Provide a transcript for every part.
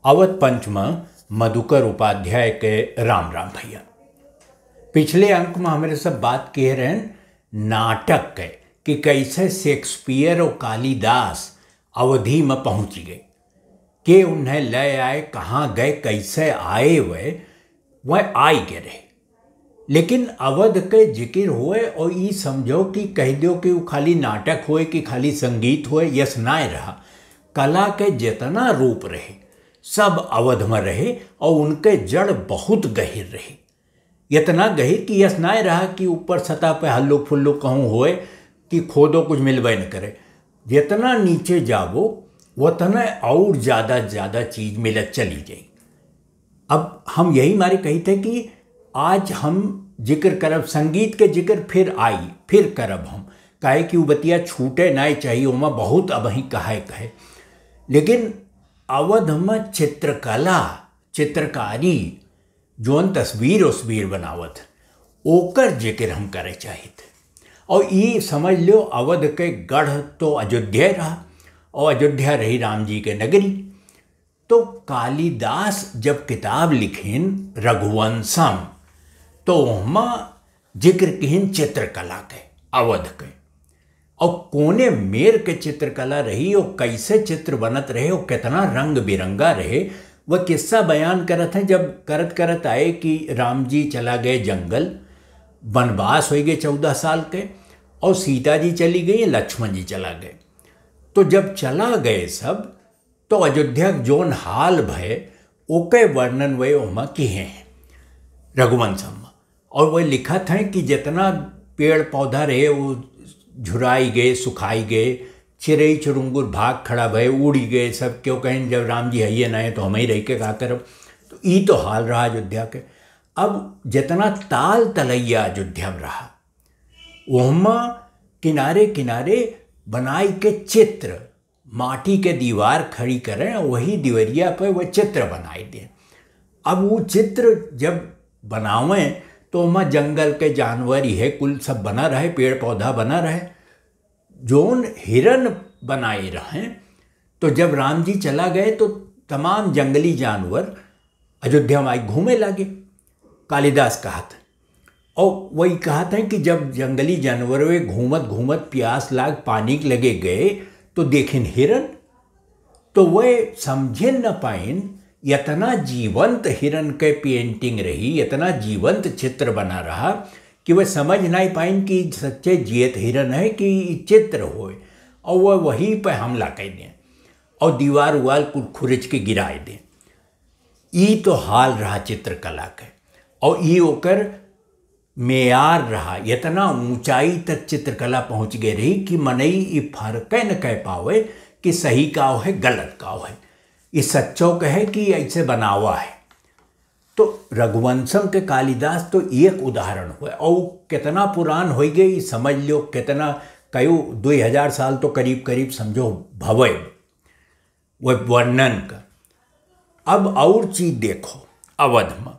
अवध पंच में मधुकर उपाध्याय के राम राम भैया। पिछले अंक में हमारे सब बात कह रहे हैं नाटक के कि कैसे शेक्सपियर और कालिदास अवधि में पहुंच गए, कि उन्हें ले आए, कहाँ गए, कैसे आए, वह आई गए रहे। लेकिन अवध के जिक्र हुए और ये समझो कि कह दो कि वो खाली नाटक हुए कि खाली संगीत हुए, यस नाय रहा। कला के जितना रूप रहे सब अवध में रहे और उनके जड़ बहुत गहिर रहे, इतना गहिर कि यस नाय रहा कि ऊपर सतह पे हल्लुक फुल्लुक कहूँ होए कि खोदो कुछ मिलबे न करे। जितना नीचे जावो उतना और ज़्यादा चीज़ मिलत चली जाए। अब हम यही मारे कही थे कि आज हम जिक्र करब संगीत के जिक्र फिर करब हम, काहे कि वो बतिया छूटे ना चाहिए, उमा बहुत अब ही कहे। लेकिन अवध में चित्रकला चित्रकारी जोन तस्वीर बनावत ओकर जिक्र हम करे चाहिए। और ये समझ लो अवध के गढ़ तो अयोध्या रहा और अयोध्या रही राम जी के नगरी। तो कालिदास जब किताब लिखिन रघुवंशम तो वहाँ जिक्र किन चित्रकला के अवध के और कोने मेर के चित्रकला रही और कैसे चित्र बनत रहे और कितना रंग बिरंगा रहे। वह किस्सा बयान करत हैं जब करत आए कि राम जी चला गए जंगल, वनवास हो गए 14 साल के, और सीता जी चली गई, लक्ष्मण जी चला गए। तो जब चला गए सब तो अयोध्या जोन हाल भय ओके वर्णन वे ओमा किए हैं रघुवंशम में। और वह लिखत हैं कि जितना पेड़ पौधा रहे वो झुराई गए, सुखाई गए, चिड़ई चुरुंगुर भाग खड़ा भय, उड़ी गए सब। क्यों कहें जब राम जी है ना है तो हम ही रह के का करब। तो ये तो हाल रहा अयोध्या के। अब जितना ताल तलैया अयोध्या में रहा वहाँ किनारे किनारे बनाई के चित्र, माटी के दीवार खड़ी करें, वही दीवरिया पर वह चित्र बनाई दें। अब वो चित्र जब बनावें तो वहाँ जंगल के जानवर ही है कुल सब बना रहे, पेड़ पौधा बना रहे, जोन हिरन बनाए रहे। तो जब राम जी चला गए तो तमाम जंगली जानवर अयोध्या में आई घूमे लगे, कालिदास कहा था। और वही कहा था कि जब जंगली जानवर वे घूमत प्यास लाग पानी लगे गए तो देखें हिरन, तो वह समझे न पाइन इतना जीवंत हिरन के पेंटिंग रही, इतना जीवंत चित्र बना रहा कि वह समझ नहीं पाइन कि सच्चे जियत हिरन है कि चित्र होए। और वह वहीं पर हमला कर दें और दीवार उवार खुरच के गिराए दें। ये तो हाल रहा चित्रकला के। और ये ओकर मेयार रहा, इतना ऊंचाई तक चित्रकला पहुंच गई रही कि मनई ये फर्क न कह पावे कि सही काव है गलत काव है, ये सच्चो कहे कि ऐसे बनावा है। तो रघुवंशम के कालिदास तो एक उदाहरण हुआ और कितना पुरान हो गई समझ लो, कितना कयो 2000 साल तो करीब समझो भवे वह वर्णन का। अब और चीज देखो अवध में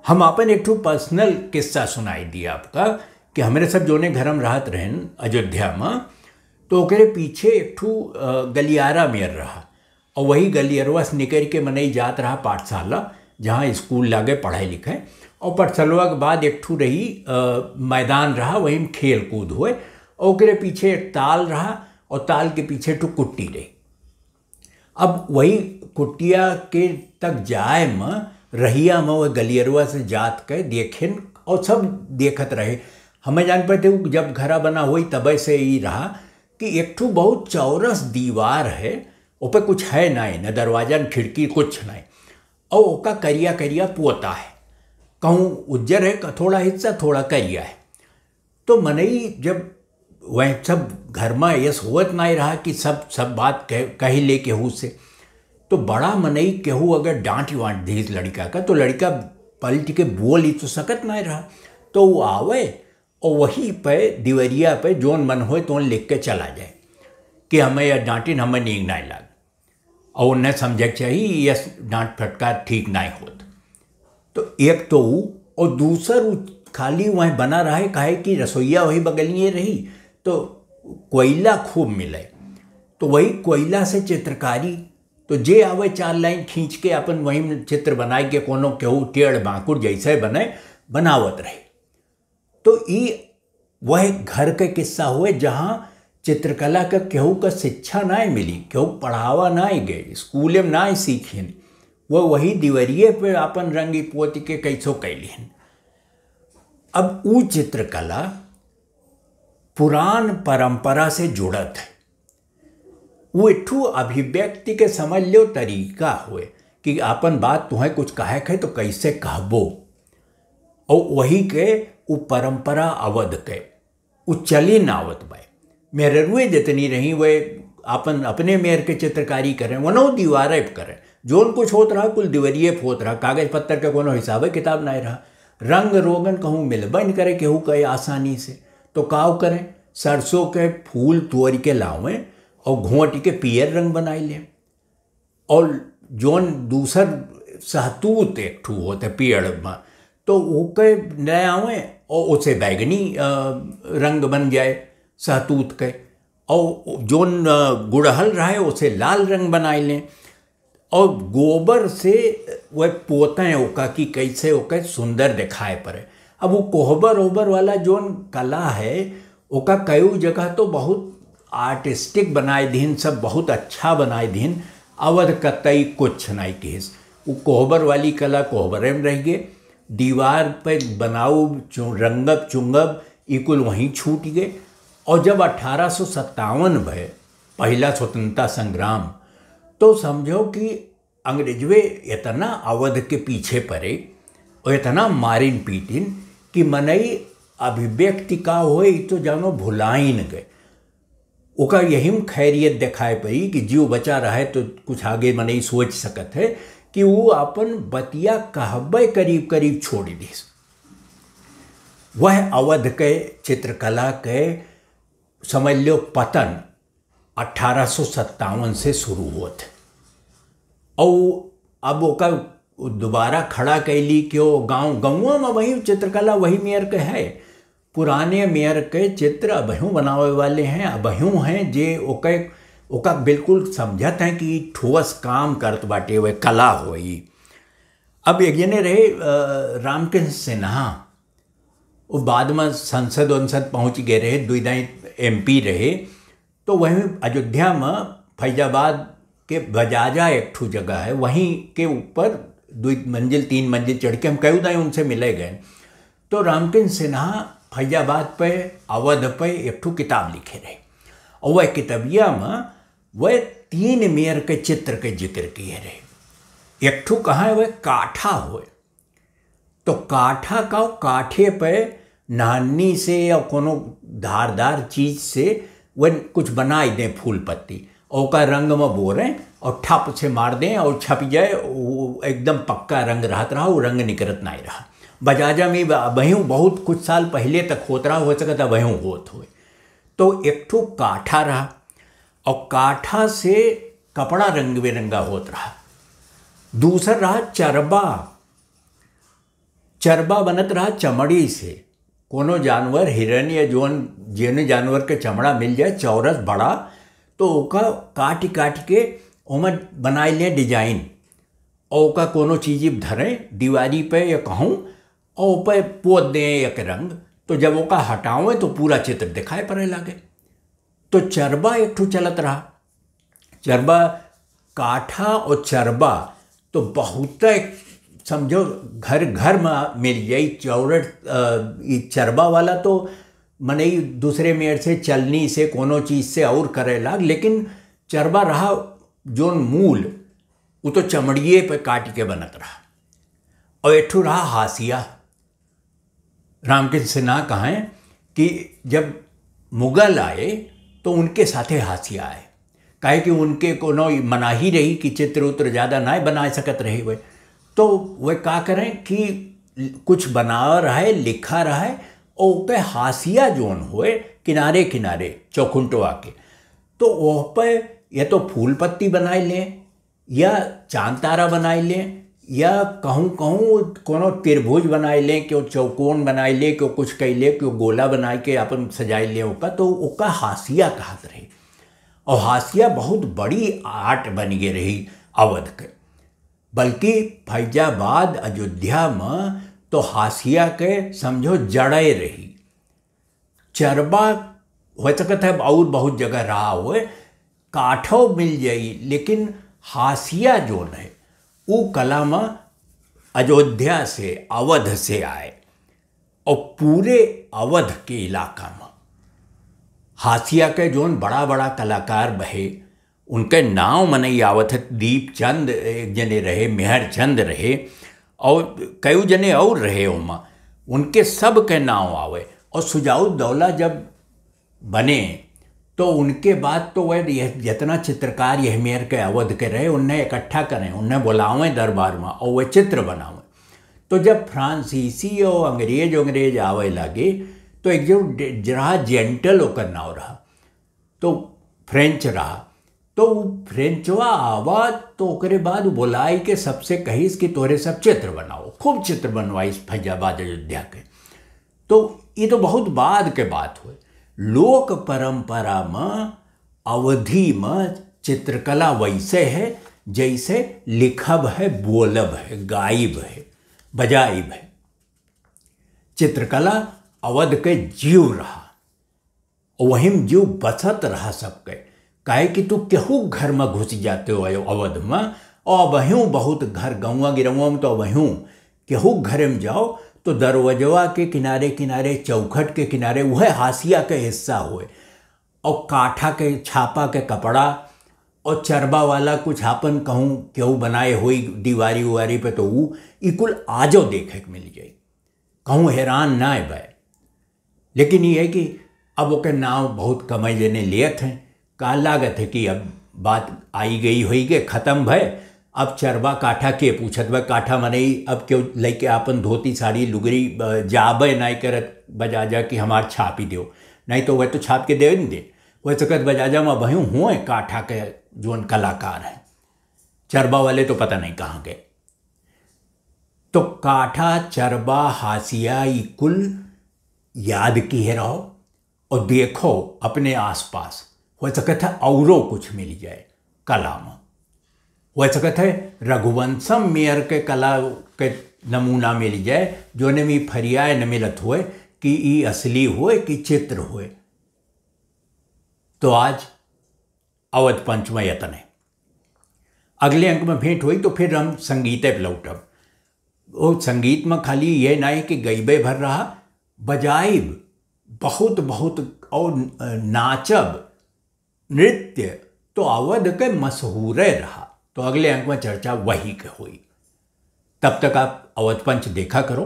हम अपन एक पर्सनल किस्सा सुनाई दिया आपका कि हमारे सब जोने घर में रहत रहन अयोध्या में, तो ओकरे पीछे एक गलियारा मेर रहा और वही गलियरवा से निकल के मनई जात रहा पाठशाला जहाँ स्कूल लागे पढ़ाई लिखाई। और पाठशाला के बाद एक रही मैदान रहा, वहीं खेल कूद हुए। और ओकरे पीछे एक ताल रहा और ताल के पीछे कुट्टी रही। अब वही कुटिया के तक जाए में रहिया में वह गलियरवा से जात के देखें और सब देखत रहे। हमें जान पाते जब घरा बना हुई तब से ही रहा कि एक बहुत चौरस दीवार है, ऊपर कुछ है न दरवाजा न खिड़की कुछ नहीं, और ओका करिया करिया पोता है, कहूँ उज्जर है थोड़ा हिस्सा थोड़ा करिया है। तो मनई जब वह सब घर में यस होत नहीं रहा कि सब बात कही ले केहू से, तो बड़ा मनई केहू अगर डांट वाँट दी लड़का का तो लड़का पलट के बोल ही तो सकत नहीं रहा। तो वो आवे और वहीं पे दिवरिया पे जोन मन हो तो लिख के चला जाए कि हमें यह डांटिन हमें नींद नहीं लग, और उन्हें समझ चाहिए यह डांट फटकार ठीक नहीं होत। तो एक तो और दूसर खाली वहीं बना रहे काहे कि रसोईया वही बगलिए रही तो कोयला खूब मिले, तो वही कोयला से चित्रकारी तो जे आवे 4 लाइन खींच के अपन वही चित्र बनाए के कोनो केहू टेढ़ बांकुर जैसे बने बनावत रहे। तो ये वह घर के किस्सा हुए जहाँ चित्रकला का केहू का शिक्षा ना मिली, केहू पढ़ावा ना गए, स्कूल में ना सीखिन, वह वही दिवरिये पे अपन रंगी पोती के कैसो कैलिन। अब वो चित्रकला पुरान परंपरा से जुड़त है, वो एकठू अभिव्यक्ति के समझ लो तरीका हुए कि अपन बात तुम्हें कुछ कहे है तो कैसे कहबो, और वही के वो परंपरा अवध के वो चली नावत बाय मेरे रुए जितनी रही वे अपन अपने मेयर के चित्रकारी करें, वनो दीवारें करें, जोन कुछ होत रहा कुल दिवरिये होत रहा, कागज पत्तर का कोनो हिसाब किताब ना रहा, रंग रोगन कहूँ मिलबन करे केहू कहे आसानी से, तो काव करें सरसों के फूल तोड़ के लावें और घोंट के पियर रंग बनाई लें, और जोन दूसर सहतूत एक ठू होते पेड़ में तो ओके ले आवें और उसे बैगनी रंग बन जाए सहतूत के, और जोन गुड़हल रहे उसे लाल रंग बनाई लें, और गोबर से वह पोतें ओका कि कैसे ओके सुंदर दिखाए पड़े। अब वो कोहबर ओबर वाला जोन कला है ओका कई जगह तो बहुत आर्टिस्टिक बनाए दीन, सब बहुत अच्छा बनाए दीन, अवध कतई कुछ नहीं किस। वो कोहबर वाली कला कोहबरे में रह गए, दीवार पे बनाऊ रंगब चुंगब इकुल वहीं छूट गए। और जब 1857 भय पहला स्वतंत्रता संग्राम, तो समझो कि अंग्रेजवे इतना अवध के पीछे पड़े और इतना मारिन पीटिन कि मनई अभिव्यक्ति का होए तो जानो भुलाइन गए। ओका यही खैरियत दिखाए पड़ी कि जीव बचा रहे तो कुछ आगे मनई सोच सकत है कि वो अपन बतिया कहबे करीब करीब छोड़ दी। वह अवध के चित्रकला के समझ लो पतन 1857 से शुरू हुआ थे, और अब ओका दोबारा खड़ा कैली क्यों गाँव में वही चित्रकला वही मेयर के है, पुराने मेयर के चित्र अबहू बनावे वाले हैं, अबहू हैं जे ओका बिल्कुल समझत हैं कि ठोस काम करत बाटे वह कला होई। अब एक जने रहे रामकृष्ण सिन्हा, वो बाद में संसद वंसद पहुँच गए रहे, दुईदाई MP रहे, तो वहीं अयोध्या में फैजाबाद के बजाजा एक ठू जगह है, वहीं के ऊपर 2 मंजिल 3 मंजिल चढ़ के हम कई दाएँ उनसे मिले गए। तो रामकृष्ण सिन्हा फैजाबाद पे अवध पे एक ठू किताब लिखे रहे, और वह किताबिया में वह 3 मेयर के चित्र के जिक्र किए रहे। एक ठू कहाँ है, वह काठा हुए, तो काठा का काठे पे नानी से या कोनो धारदार चीज से वह कुछ बनाई दें फूल पत्ती, और का रंग में बोरें और ठप से मार दें और छप जाए, वो एकदम पक्का रंग रहत रहा, वो रंग निकलत नहीं रहा। बजाजा में वहीं बहुत कुछ साल पहले तक होत रहा, हो सकता वहीं होत हुए। तो एक ठू काठा रहा, और काठा से कपड़ा रंग बिरंगा होत रहा। दूसरा रहा चरबा, चरबा बनत रहा चमड़ी से, कोनो जानवर हिरन या जेने जानवर के चमड़ा मिल जाए चौरस बड़ा, तो ओका काट के ओमा बनाए लें डिजाइन, और ओका कोनो चीज़ धरें दीवारी पे या कहूँ और पे पोत दें एक रंग, तो जब ओका हटावें तो पूरा चित्र दिखाई पड़े लगे। तो चरबा एक ठू चलत रहा, चरबा काठा और चरबा तो बहुत समझो घर घर में मिल जाई। चौरठ चरबा वाला तो मने दूसरे मेयर से चलनी से कोनो चीज़ से और करे लाग, लेकिन चरबा रहा जोन मूल वो तो चमड़िए पे काट के बनत रहा। और एक ठू रहा हासिया। रामकृष्ण सिन्हा कहें कि जब मुगल आए तो उनके साथे हासिया आए, काहे कि उनके कोनो मनाही रही कि चित्र उत्र ज़्यादा ना बना सकत रही वे, तो वे का करें कि कुछ बना रहा है लिखा रहा है और पे हासिया जोन हुए किनारे किनारे चौखुंटवा के, तो वह पे या तो फूल पत्ती बनाए लें या चांद तारा बनाए लें या कहूँ कोनो त्रिभुज बनाए लें, क्यों चौकोन बनाए ले, क्यों कुछ कैले, क्यों गोला बनाए के अपन सजाए ले ओका, तो ओका हासिया कहत रहे। और हाशिया बहुत बड़ी आर्ट बन गई रही अवध के। बल्कि फैजाबाद अयोध्या में तो हाशिया के समझो जड़े रही। चरबा हो सकता है और बहुत जगह रहा हुए, काठो मिल जाई, लेकिन हाशिया जो है वो कला में अयोध्या से अवध से आए और पूरे अवध के इलाका में हाशिया के जोन बड़ा बड़ा कलाकार बहे, उनके नाम में नहीं आवत है। दीपचंद एक जने रहे, मेहरचंद रहे और कई जने और रहे उमा, उनके सब के नाम आवे। और शुजाउद्दौला जब बने तो उनके बाद तो वह जितना चित्रकार यह मेर के अवध के रहे उन्हें इकट्ठा करें, उन्हें बुलावें दरबार में और वह चित्र बनावें। तो जब फ्रांसीसी और अंग्रेज आवे लगे तो एक जो रहा जेंटल ओकर नाव रहा, तो फ्रेंच रहा। तो फ्रेंचवा आवा तो ओकरे बाद बुलाई के सबसे कहीस कि तोरे सब चित्र बनाओ, खूब चित्र बनवाई फैजाबाद अयोध्या के। तो ये तो बहुत बाद के बात हुए। लोक परंपरा में अवधि में चित्रकला वैसे है जैसे लिखब है, बोलब है, गायब है, बजाइब है। चित्रकला अवध के जीव रहा, वहीं जीव बसत रहा सबके। काहे कि तू केहू घर में घुस जाते हो अवध में, और वहीं बहुत घर गौवा गिरवा में तो वहीं केहू घर में जाओ तो दरवाजवा के किनारे किनारे, चौखट के किनारे वह हाशिया के हिस्सा हुए, और काठा के छापा के कपड़ा और चरबा वाला कुछ आपन कहूँ केहू बनाए हुई दीवारी उवारी पे, तो वो इकुल आजो देखे के मिल जाए, कहूँ हैरान ना है भाई। लेकिन ये है कि अब वो के नाव बहुत कमाई लेने लेत हैं, का लागत है कि अब बात आई गई हुई के ख़त्म भय। अब चरबा काठा के पूछत भाई, काठा मने अब क्यों लेके आपन धोती साड़ी लुगरी जाबे नहीं करत बजा जा कि हमार छाप ही दो, नहीं तो वह तो छाप के दे नहीं दे। वह सकत बजाजा में वहीं हुए काठा के जोन कलाकार हैं, चरबा वाले तो पता नहीं कहाँ गए। तो काठा, चरबा, हाशिया ये कुल याद किए रहो और देखो अपने आसपास, हो सकता है औरों कुछ मिल जाए कला में। हो सकता है रघुवंशम मेयर के कला के नमूना मिल जाए, जो ने मी फरियाए न मिलत हुए कि ये असली हुए कि चित्र हुए। तो आज अवध पंच में यतन है। अगले अंक में भेंट हुई तो फिर हम संगीते पे लौटब। वो संगीत में खाली ये ना है कि गईबे भर रहा, बजाइब बहुत बहुत और नाचब, नृत्य तो अवध के मशहूरे रहा। तो अगले अंक में चर्चा वही के हुई। तब तक आप अवध पंच देखा करो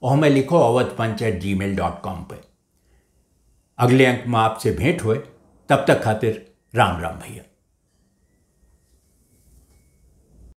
और हमें लिखो awadhpanch@gmail.com पे। अगले अंक में आपसे भेंट हुए, तब तक खातिर राम राम भैया।